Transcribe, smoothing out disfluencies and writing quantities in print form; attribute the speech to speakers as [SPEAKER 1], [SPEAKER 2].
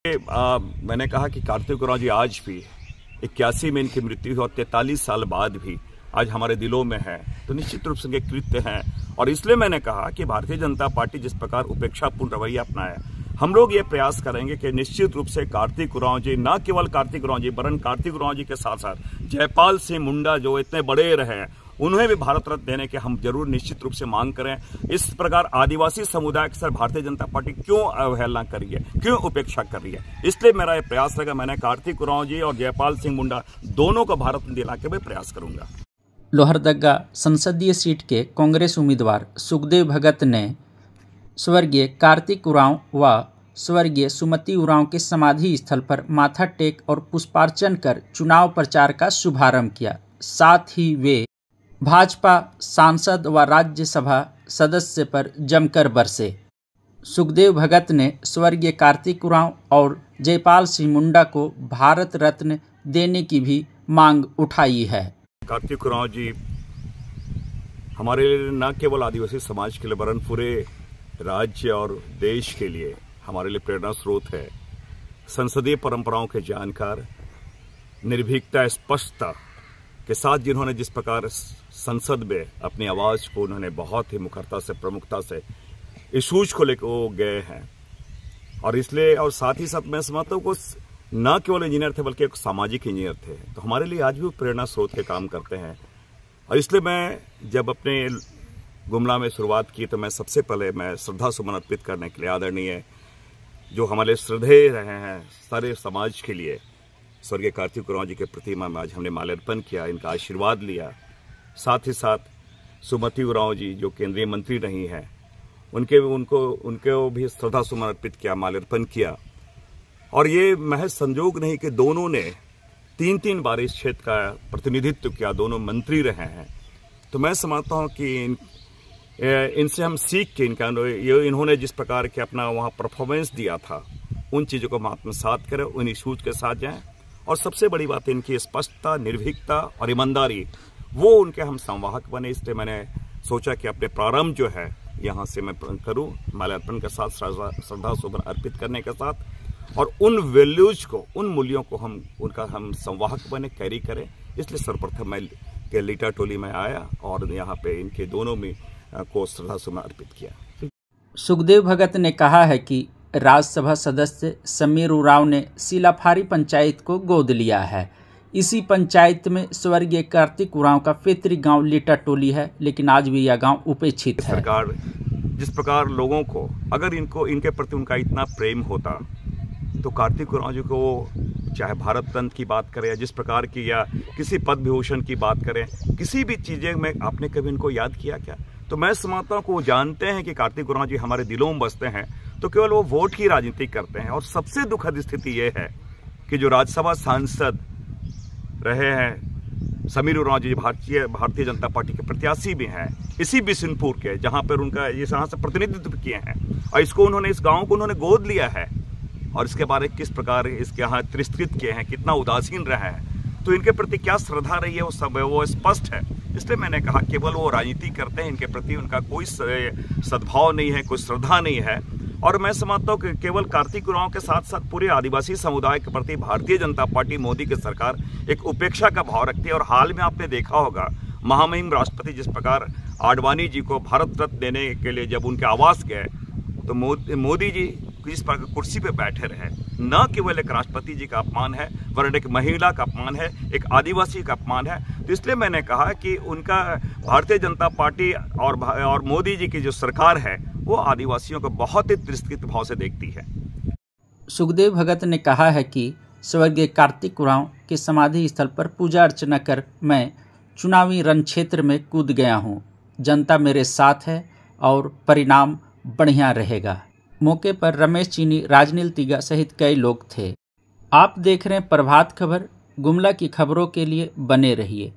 [SPEAKER 1] मैंने कहा कि कार्तिक उरांव जी आज भी 81 में इनकी मृत्यु हुई और 43 साल बाद भी आज हमारे दिलों में है, तो निश्चित रूप से इनके कृत्य हैं। और इसलिए मैंने कहा कि भारतीय जनता पार्टी जिस प्रकार उपेक्षापूर्ण रवैया अपनाया, हम लोग ये प्रयास करेंगे कि निश्चित रूप से कार्तिक उरांव जी, न केवल कार्तिक उरांव जी वरन कार्तिक उरांव जी के साथ साथ जयपाल सिंह मुंडा जो इतने बड़े रहे, उन्हें भी भारत रत्न देने के हम जरूर निश्चित रूप से मांग करें। इस प्रकार आदिवासी समुदाय के साथ भारतीय जनता पार्टी क्यों अवहेलना कर रही है, क्यों उपेक्षा कर रही है, इसलिए मेरा यह प्रयास रहेगा। मैंने कार्तिक उरांव जी और जयपाल सिंह मुंडा दोनों को भारत रत्न दिला के भी प्रयास करूंगा।
[SPEAKER 2] लोहरदगा संसदीय सीट के कांग्रेस उम्मीदवार सुखदेव भगत ने स्वर्गीय कार्तिक उरांव व स्वर्गीय सुमति उरांव के समाधि स्थल पर माथा टेक और पुष्पार्चन कर चुनाव प्रचार का शुभारंभ किया। साथ ही वे भाजपा सांसद व राज्यसभा सदस्य पर जमकर बरसे। सुखदेव भगत ने स्वर्गीय कार्तिक उरांव और जयपाल सिंह मुंडा को भारत रत्न देने की भी मांग उठाई है।
[SPEAKER 1] कार्तिक उरांव जी हमारे लिए न केवल आदिवासी समाज के लिए वरन पूरे राज्य और देश के लिए हमारे लिए प्रेरणा स्रोत है। संसदीय परंपराओं के जानकार, निर्भीकता, स्पष्टता के साथ जिन्होंने जिस प्रकार संसद में अपनी आवाज को उन्होंने बहुत ही मुखरता से, प्रमुखता से इशूज को लेकर वो गए हैं। और इसलिए और साथ ही साथ मैं समझता हूँ को न केवल इंजीनियर थे बल्कि एक सामाजिक इंजीनियर थे, तो हमारे लिए आज भी प्रेरणा स्रोत के काम करते हैं। और इसलिए मैं जब अपने गुमला में शुरुआत की तो मैं सबसे पहले मैं श्रद्धा सुमन अर्पित करने के लिए आदरणीय जो हमारे श्रद्धेय रहे हैं सारे समाज के लिए स्वर्गीय कार्तिक उरांव जी के प्रतिमा में आज हमने माल्यार्पण किया, इनका आशीर्वाद लिया। साथ ही साथ सुमति उरांव जी जो केंद्रीय मंत्री रही हैं उनको भी श्रद्धा सुमन अर्पित किया, माल्यार्पण किया। और ये महज संजोग नहीं कि दोनों ने 3-3 बार इस क्षेत्र का प्रतिनिधित्व किया, दोनों मंत्री रहे हैं। तो मैं समझता हूँ कि इनसे हम सीख के इन्होंने जिस प्रकार के अपना वहाँ परफॉर्मेंस दिया था उन चीज़ों को हम आत्मसात करें, उन इशूज के साथ जाएं। और सबसे बड़ी बात इनकी स्पष्टता, निर्भीकता और ईमानदारी, वो उनके हम संवाहक बने। इसलिए मैंने सोचा कि अपने प्रारंभ जो है यहाँ से मैं करूँ माल्यार्पण के साथ, श्रद्धा सुमन अर्पित करने के साथ, और उन वैल्यूज को, उन मूल्यों को उनका हम संवाहक बने, कैरी करें। इसलिए सर्वप्रथम मैं के लीटा टोली में आया और यहाँ पे इनके दोनों में को श्रद्धा सुमन अर्पित किया।
[SPEAKER 2] सुखदेव भगत ने कहा है कि राज्यसभा सदस्य समीर उरांव ने सीलाफारी पंचायत को गोद लिया है। इसी पंचायत में स्वर्गीय कार्तिक उरांव का पैतृक गांव लीटा टोली है, लेकिन आज भी यह गांव उपेक्षित है।
[SPEAKER 1] सरकार जिस प्रकार लोगों को, अगर इनके प्रति उनका इतना प्रेम होता तो कार्तिक उरांव जी को चाहे भारत रत्न की बात करें या जिस प्रकार की या किसी पद्म विभूषण की बात करें, किसी भी चीज़ें में आपने कभी इनको याद किया क्या? तो मैं समझता हूँ कि वो जानते हैं कि कार्तिक उरांव जी हमारे दिलों में बसते हैं, तो केवल वो वोट की राजनीति करते हैं। और सबसे दुखद स्थिति ये है कि जो राज्यसभा सांसद रहे हैं समीर उरांव जी भारतीय जनता पार्टी के प्रत्याशी भी हैं, इसी बिशनपुर के, जहाँ पर उनका ये यहाँ से प्रतिनिधित्व किए हैं, और इसको उन्होंने, इस गाँव को उन्होंने गोद लिया है और इसके बारे में किस प्रकार इसके यहाँ तिरस्कृत किए हैं, कितना उदासीन रहे हैं, तो इनके प्रति क्या श्रद्धा रही है वो सब वो स्पष्ट है। इसलिए मैंने कहा केवल वो राजनीति करते हैं, इनके प्रति उनका कोई सद्भाव नहीं है, कोई श्रद्धा नहीं है। और मैं समझता हूँ कि केवल कार्तिक उरांव के साथ साथ पूरे आदिवासी समुदाय के प्रति भारतीय जनता पार्टी, मोदी की सरकार एक उपेक्षा का भाव रखती है। और हाल में आपने देखा होगा महामहिम राष्ट्रपति जिस प्रकार आडवाणी जी को भारत रत्न देने के लिए जब उनके आवास गए तो मोदी जी इस प्रकार कुर्सी पे बैठे रहे। न केवल एक राष्ट्रपति जी का अपमान है वरन एक महिला का अपमान है, एक आदिवासी का अपमान है। तो इसलिए मैंने कहा कि उनका भारतीय जनता पार्टी और मोदी जी की जो सरकार है वो आदिवासियों को बहुत ही तिरस्कृत भाव से देखती है।
[SPEAKER 2] सुखदेव भगत ने कहा है कि स्वर्गीय कार्तिक उरांव के समाधि स्थल पर पूजा अर्चना कर मैं चुनावी रण क्षेत्र में कूद गया हूँ। जनता मेरे साथ है और परिणाम बढ़िया रहेगा। मौके पर रमेश चीनी, राजनील तिगा सहित कई लोग थे। आप देख रहे हैं प्रभात खबर। गुमला की खबरों के लिए बने रहिए।